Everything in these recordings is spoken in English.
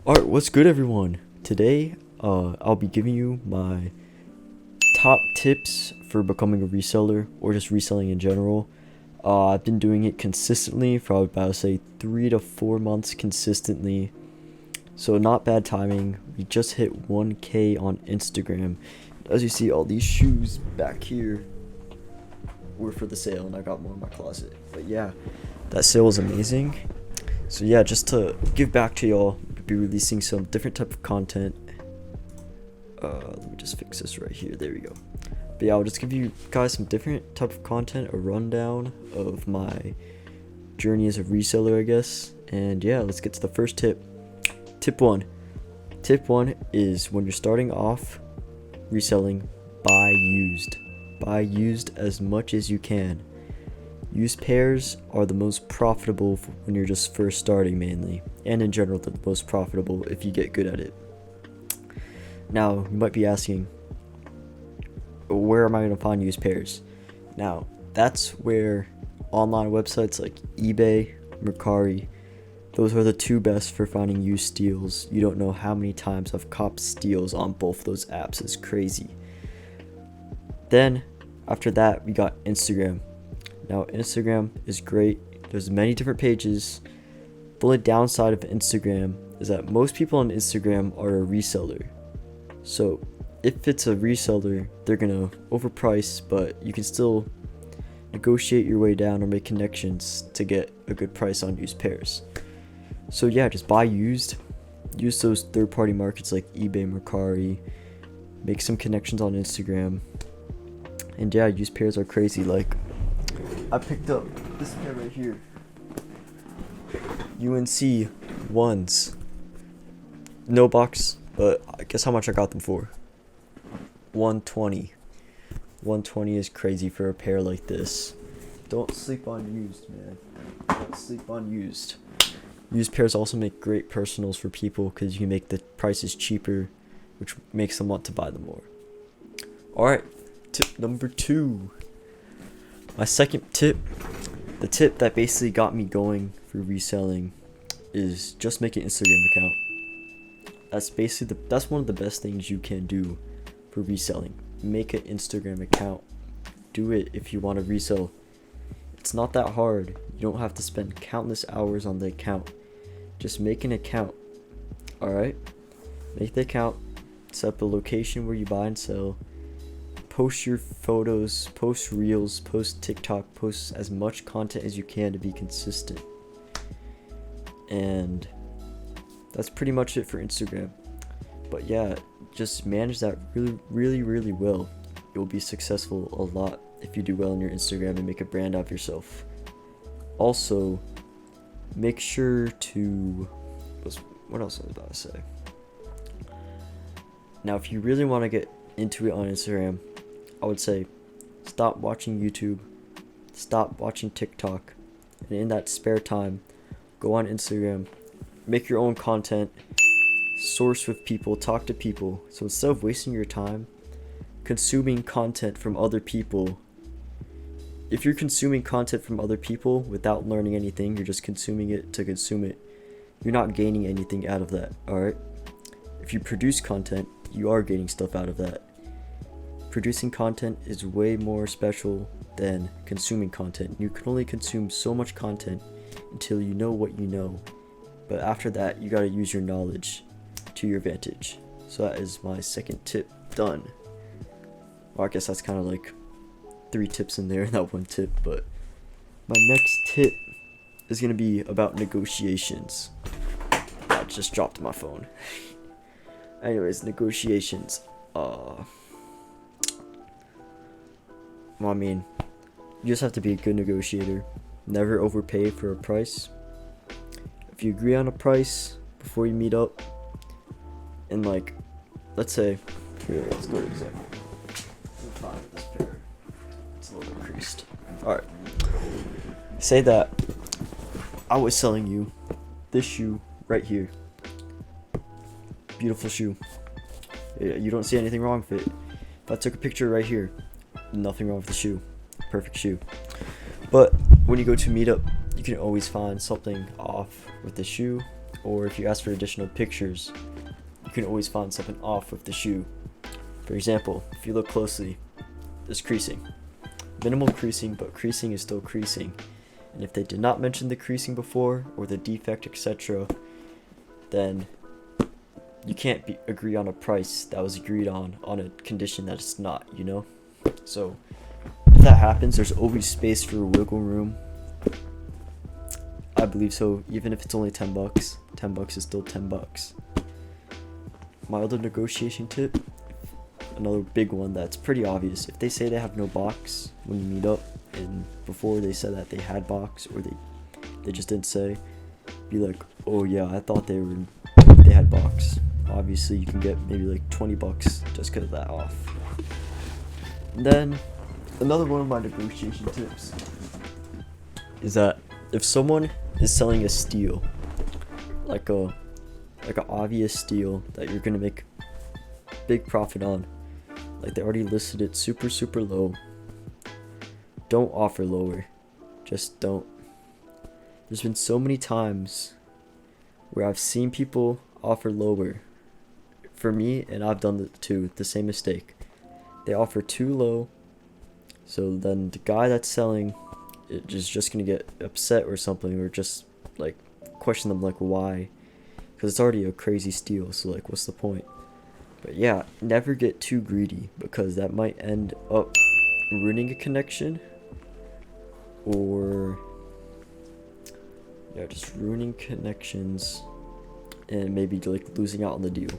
Alright, what's good everyone? Today, I'll be giving you my top tips for becoming a reseller or just reselling in general. I've been doing it consistently for about say 3 to 4 months consistently. So not bad timing. We just hit 1K on Instagram. As you see, all these shoes back here were for the sale and I got more in my closet. But yeah, that sale was amazing. So yeah, just to give back to y'all, we'll be releasing some different type of content. Let me just fix this right here. There we go. But yeah, I'll just give you guys some different type of content, a rundown of my journey as a reseller, I guess. And yeah, let's get to the first tip. Tip one is when you're starting off reselling, buy used. Buy used as much as you can. Used pairs are the most profitable when you're just first starting mainly, and in general the most profitable if you get good at it. Now you might be asking, where am I going to find used pairs? Now that's where online websites like eBay, Mercari, those are the two best for finding used steals. You don't know how many times I've copped steals on both those apps. It's crazy. Then after that we got Instagram. Now Instagram is great. There's many different pages. The only downside of Instagram is that most people on Instagram are a reseller. So if it's a reseller, they're gonna overprice, but you can still negotiate your way down or make connections to get a good price on used pairs. So yeah, just buy used. Use those third-party markets like eBay, Mercari. Make some connections on Instagram. And yeah, used pairs are crazy. Like, I picked up this pair right here. UNC ones. No box, but I guess how much I got them for? 120. 120 is crazy for a pair like this. Don't sleep on used, man. Don't sleep on used. Used pairs also make great personals for people because you can make the prices cheaper, which makes them want to buy them more. Alright, tip number 2. My second tip, the tip that basically got me going for reselling, is just make an Instagram account. That's basically that's one of the best things you can do for reselling. Make an Instagram account. Do it if you want to resell. It's not that hard. You don't have to spend countless hours on the account. Just make an account. Alright? Make the account. Set up a location where you buy and sell. Post your photos, post reels, post TikTok, post as much content as you can to be consistent. And that's pretty much it for Instagram. But yeah, just manage that really well. You'll be successful a lot if you do well on your Instagram and make a brand out of yourself. Also, make sure to, what else was I about to say? Now, if you really want to get into it on Instagram, I would say stop watching YouTube, stop watching TikTok, and in that spare time, go on Instagram, make your own content, source with people, talk to people. So instead of wasting your time consuming content from other people, if you're consuming content from other people without learning anything, you're just consuming it to consume it, you're not gaining anything out of that. Alright? If you produce content, you are gaining stuff out of that. Producing content is way more special than consuming content. You can only consume so much content until you know what you know. But after that, you gotta use your knowledge to your advantage. So that is my second tip done. Well, I guess that's kind of like 3 tips in there, not 1 tip. But my next tip is gonna be about negotiations. I just dropped my phone. Anyways, negotiations. Well, I mean, you just have to be a good negotiator. Never overpay for a price. If you agree on a price before you meet up, and like, let's say, here, let's go to an example. Let me find this pair. It's a little bit creased. Alright. Say that I was selling you this shoe right here. Beautiful shoe. You don't see anything wrong with it. If I took a picture right here, nothing wrong with the shoe. Perfect shoe. But when you go to meet up, you can always find something off with the shoe. or if you ask for additional pictures, you can always find something off with the shoe. For example, if you look closely, there's creasing. Minimal creasing, but creasing is still creasing. And if they did not mention the creasing before, or the defect, etc., then you can't agree on a price that was agreed on a condition that it's not, you know? So, if that happens, there's always space for wiggle room. I believe so, even if it's only $10. $10 is still $10. My other negotiation tip, another big one that's pretty obvious. If they say they have no box when you meet up, and before they said that they had box, or they just didn't say, be like, oh yeah, I thought they had box. Obviously you can get maybe like $20 just because of that off. And then another one of my negotiation tips is that if someone is selling a steal, like an obvious steal that you're gonna make big profit on, like they already listed it super low, don't offer lower. Just don't. There's been so many times where I've seen people offer lower for me, and I've done the same mistake. They offer too low, so then the guy that's selling it is just gonna get upset or something, or just like question them like why, because it's already a crazy steal, so like what's the point? But yeah, never get too greedy, because that might end up ruining a connection, or yeah, just ruining connections and maybe like losing out on the deal.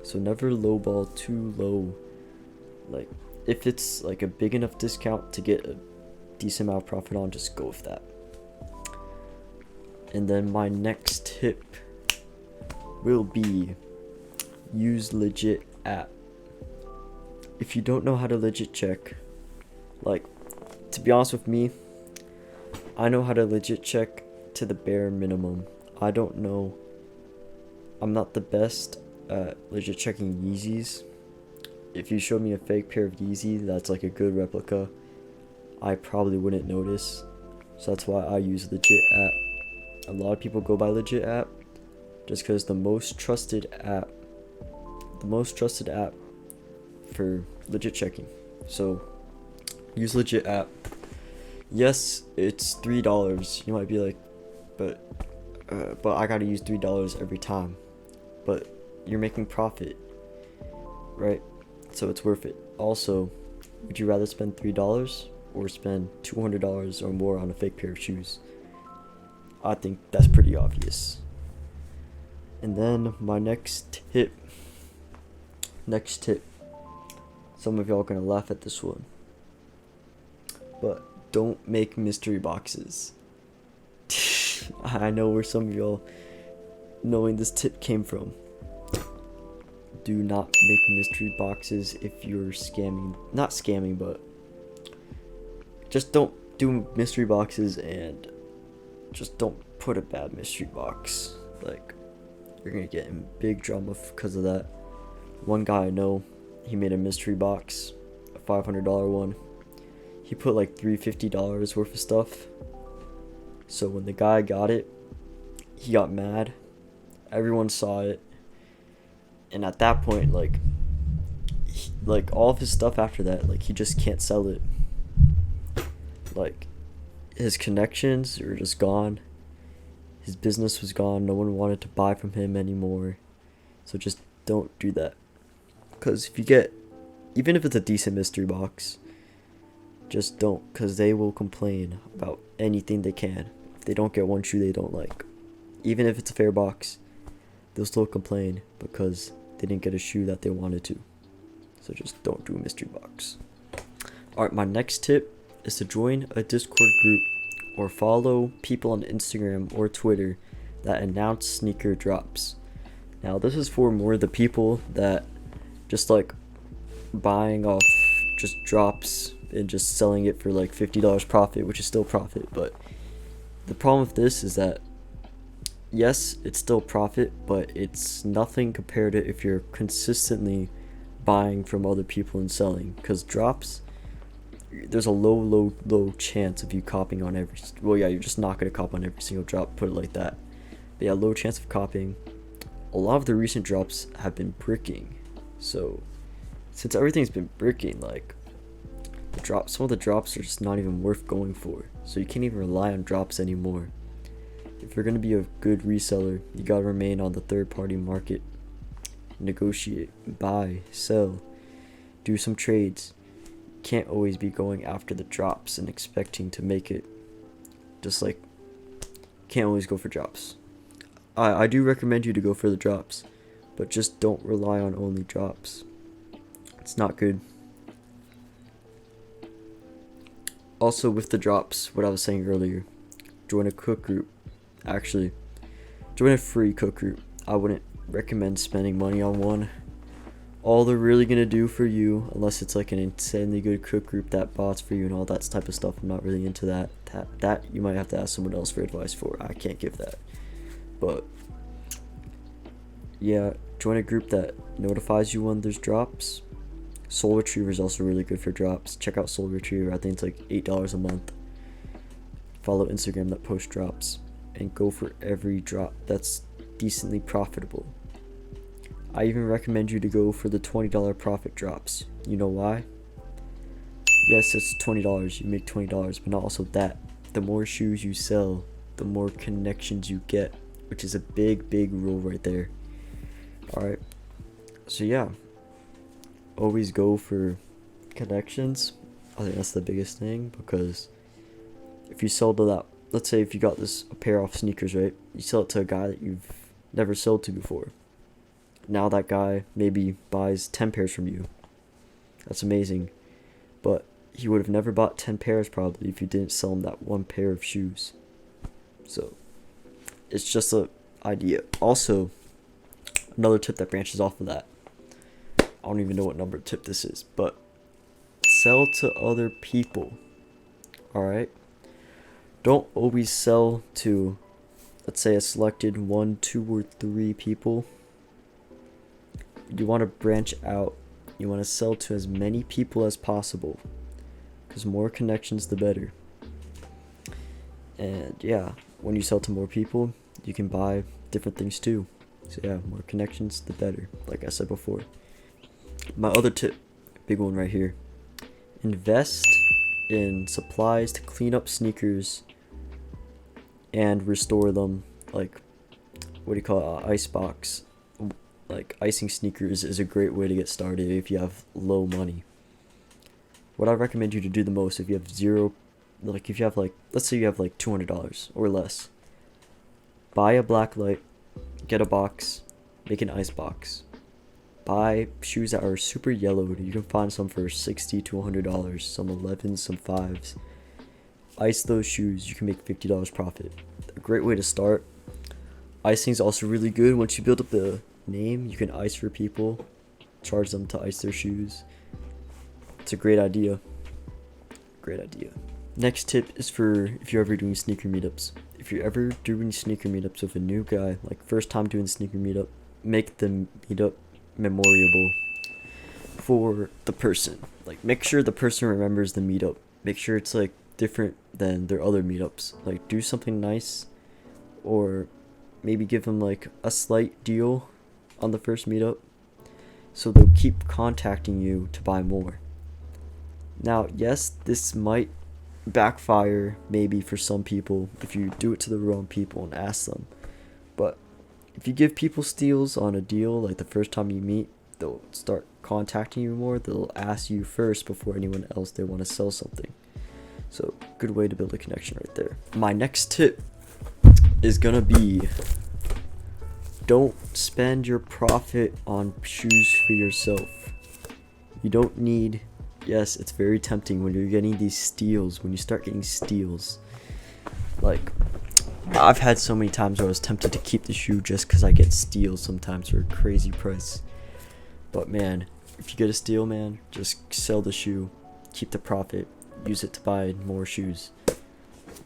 So never lowball too low. Like if it's like a big enough discount to get a decent amount of profit on, just go with that. And then my next tip will be use legit app. If you don't know how to legit check, like, to be honest with me, I know how to legit check to the bare minimum. I don't know, I'm not the best at legit checking Yeezys. If you showed me a fake pair of Yeezy that's like a good replica, I probably wouldn't notice. So that's why I use legit app. A lot of people go by legit app just because the most trusted app for legit checking. So use legit app. Yes, it's $3. You might be like, but I gotta use $3 every time. But you're making profit, right? So it's worth it. Also, would you rather spend $3 or spend $200 or more on a fake pair of shoes? I think that's pretty obvious. And then my next tip. Some of y'all are gonna laugh at this one, but don't make mystery boxes. I know where some of y'all knowing this tip came from. Do not make mystery boxes if you're scamming. Not scamming, but just don't do mystery boxes, and just don't put a bad mystery box. Like, you're gonna get in big drama because of that. One guy I know, he made a mystery box, a $500 one. He put like $350 worth of stuff. So when the guy got it, he got mad. Everyone saw it. And at that point, like all of his stuff after that, like he just can't sell it. Like his connections are just gone. His business was gone. No one wanted to buy from him anymore. So just don't do that. Because if you get, even if it's a decent mystery box, just don't, because they will complain about anything they can. If they don't get one shoe they don't like, even if it's a fair box, they'll still complain because they didn't get a shoe that they wanted to. So just don't do a mystery box. Alright, my next tip is to join a Discord group or follow people on Instagram or Twitter that announce sneaker drops. Now this is for more the people that just like buying off just drops and just selling it for like $50 profit, which is still profit. But the problem with this is that yes, it's still profit, but it's nothing compared to if you're consistently buying from other people and selling. Because drops, there's a low chance of you copying on every, well yeah, you're just not going to cop on every single drop, put it like that. But yeah, low chance of copying. A lot of the recent drops have been bricking. So since everything's been bricking, like some of the drops are just not even worth going for. So you can't even rely on drops anymore. If you're gonna be a good reseller, you gotta remain on the third-party market. Negotiate, buy, sell, do some trades. Can't always be going after the drops and expecting to make it. Just like, can't always go for drops. I do recommend you to go for the drops, but just don't rely on only drops. It's not good. Also, with the drops, what I was saying earlier, join a cook group. Actually, join a free cook group. I wouldn't recommend spending money on one. All they're really gonna do for you, unless it's like an insanely good cook group that bots for you and all that type of stuff, I'm not really into that. That you might have to ask someone else for advice for. I can't give that. But yeah, join a group that notifies you when there's drops. Soul Retriever is also really good for drops. Check out Soul Retriever. I think it's like $8 a month. Follow Instagram that posts drops and go for every drop that's decently profitable. I even recommend you to go for the $20 profit drops. You know why? Yes, it's $20. You make $20, but not also that. The more shoes you sell, the more connections you get, which is a big rule right there. Alright, so yeah, always go for connections. I think that's the biggest thing, because if you sell to that, let's say if you got a pair of sneakers, right? You sell it to a guy that you've never sold to before. Now that guy maybe buys 10 pairs from you. That's amazing. But he would have never bought 10 pairs probably if you didn't sell him that one pair of shoes. So it's just an idea. Also, another tip that branches off of that. I don't even know what number tip this is, but sell to other people. Alright? Don't always sell to, let's say, a selected 1, 2, or 3 people. You want to branch out. You want to sell to as many people as possible, because more connections the better. And yeah, when you sell to more people, you can buy different things too. So yeah, more connections the better, like I said before. My other tip, big one right here, invest in supplies to clean up sneakers and restore them. Like, what do you call it, ice box. Like, icing sneakers is a great way to get started if you have low money. What I recommend you to do the most, if you have zero, like if you have like, let's say you have like $200 or less, buy a black light, get a box, make an ice box. Buy shoes that are super yellowed. You can find some for $60 to $100, some 11s, some 5s. Ice those shoes, you can make $50 profit. A great way to start. Icing is also really good. Once you build up the name, you can ice for people, charge them to ice their shoes. It's a great idea. Great idea. Next tip is for if you're ever doing sneaker meetups. If you're ever doing sneaker meetups with a new guy, like first time doing sneaker meetup, make the meetup memorable for the person. Like, make sure the person remembers the meetup. Make sure it's like different than their other meetups. Like, do something nice, or maybe give them like a slight deal on the first meetup, so they'll keep contacting you to buy more. Now, yes, this might backfire maybe for some people if you do it to the wrong people and ask them, but if you give people steals on a deal, like the first time you meet, they'll start contacting you more. They'll ask you first before anyone else they want to sell something. So, good way to build a connection right there. My next tip is gonna be, don't spend your profit on shoes for yourself. You don't need, yes, it's very tempting when you're getting these steals, when you start getting steals. Like, I've had so many times where I was tempted to keep the shoe just because I get steals sometimes for a crazy price. But man, if you get a steal, man, just sell the shoe, keep the profit, use it to buy more shoes.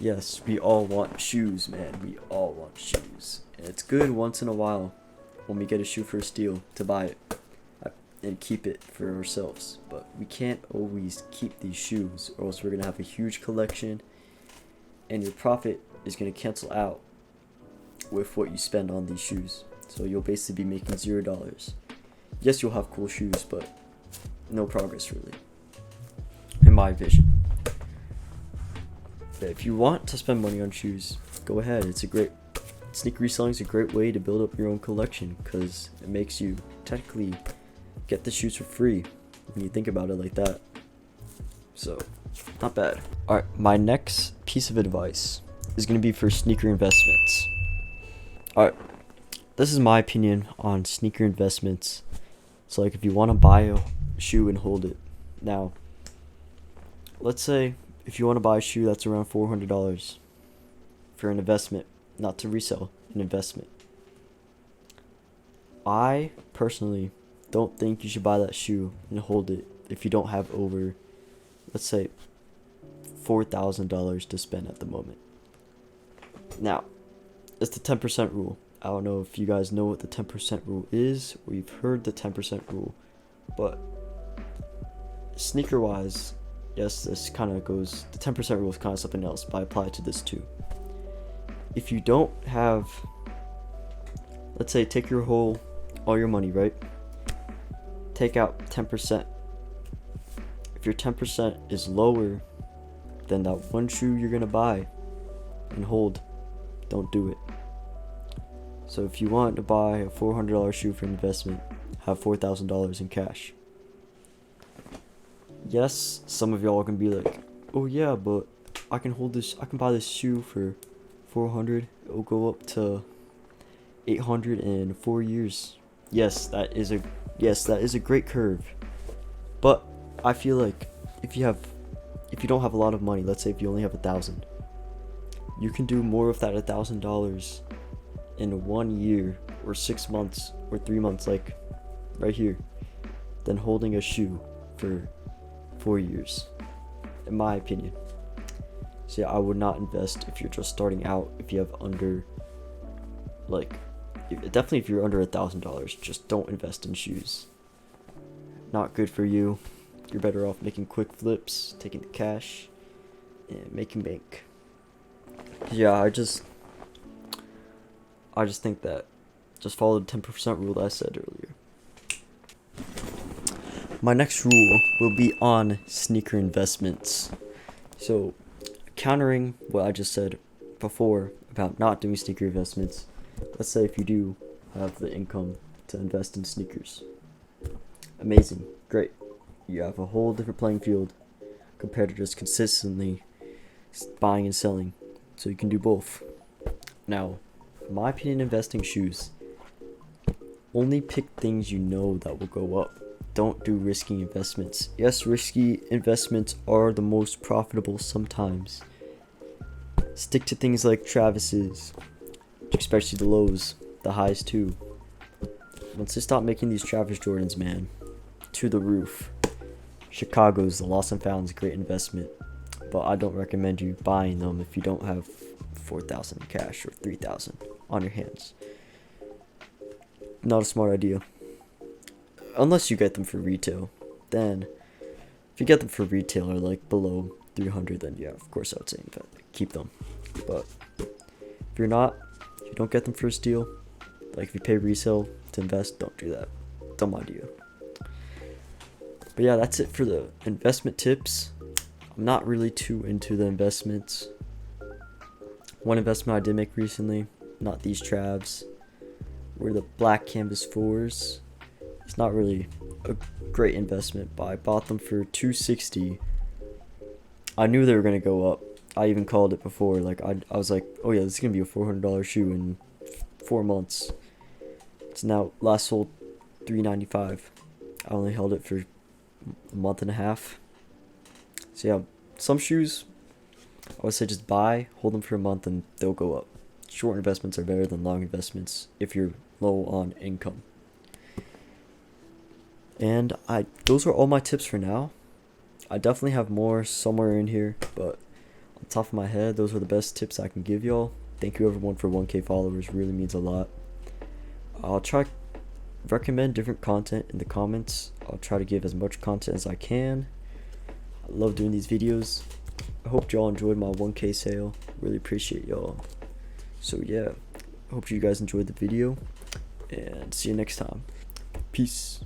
Yes, we all want shoes, man. We all want shoes. And it's good once in a while when we get a shoe for a steal to buy it and keep it for ourselves. But we can't always keep these shoes, or else we're going to have a huge collection and your profit is going to cancel out. with what you spend on these shoes. So you'll basically be making $0. Yes, you'll have cool shoes, but no progress really, in my vision. But if you want to spend money on shoes, go ahead. Sneaker reselling is a great way to build up your own collection, because it makes you technically get the shoes for free when you think about it like that. So, not bad. Alright, my next piece of advice is going to be for sneaker investments. Alright, this is my opinion on sneaker investments. So like if you want to buy a shoe and hold it. Now, let's say if you want to buy a shoe that's around $400 for an investment, not to resell, an investment. I personally don't think you should buy that shoe and hold it if you don't have over, let's say, $4,000 to spend at the moment. Now, it's the 10% rule. I don't know if you guys know what the 10% rule is, or you've heard the 10% rule, but sneaker wise, yes, this kind of goes, the 10% rule is kind of something else, but I apply it to this too. If you don't have, let's say, take all your money, right? Take out 10%. If your 10% is lower than that one shoe you're gonna buy and hold, don't do it. So if you want to buy a $400 shoe for an investment, have $4,000 in cash. Yes, some of y'all can be like, oh yeah, but I can buy this shoe for $400. It'll go up to $800 in 4 years. Yes, that is a great curve. But I feel like if you don't have a lot of money, let's say if you only have $1,000, you can do more of that $1,000 in 1 year or 6 months or 3 months, like right here, than holding a shoe for 4 years, in my opinion. So yeah, I would not invest if you're just starting out. If you have under, definitely if you're under $1,000, just don't invest in shoes. Not good for you. You're better off making quick flips, taking the cash, and making bank. Yeah, I just think that just follow the 10% rule that I said earlier. My next rule will be on sneaker investments. So, countering what I just said before about not doing sneaker investments, let's say if you do have the income to invest in sneakers. Amazing, great. You have a whole different playing field compared to just consistently buying and selling. So you can do both. Now, in my opinion, investing shoes, only pick things you know that will go up. Don't do risky investments. Yes, risky investments are the most profitable sometimes. Stick to things like Travis's, especially the lows, the highs too. Once they stop making these Travis Jordans, man, to the roof. Chicago's, the Lost and Found, is a great investment, but I don't recommend you buying them if you don't have $4,000 in cash or $3,000 on your hands. Not a smart idea. Unless you get them for retail. Then, if you get them for retail or like below 300, then yeah, of course I would say keep them. But if you don't get them for a steal, like if you pay resale to invest, don't do that. Dumb idea. But yeah, that's it for the investment tips. I'm not really too into the investments. One investment I did make recently, not these Travs, were the black canvas 4s. It's not really a great investment, but I bought them for $260. I knew they were gonna go up. I even called it before. Like I was like, oh yeah, this is gonna be a $400 shoe in 4 months. It's now last sold $395. I only held it for a month and a half. So yeah, some shoes I would say just buy, hold them for a month, and they'll go up. Short investments are better than long investments if you're low on income. And those are all my tips for now. I definitely have more somewhere in here, but on top of my head, those are the best tips I can give y'all. Thank you everyone for 1K followers, really means a lot. I'll try recommend different content in the comments. I'll try to give as much content as I can. I love doing these videos. I hope y'all enjoyed my 1K sale. Really appreciate y'all. So yeah, hope you guys enjoyed the video, and see you next time. Peace.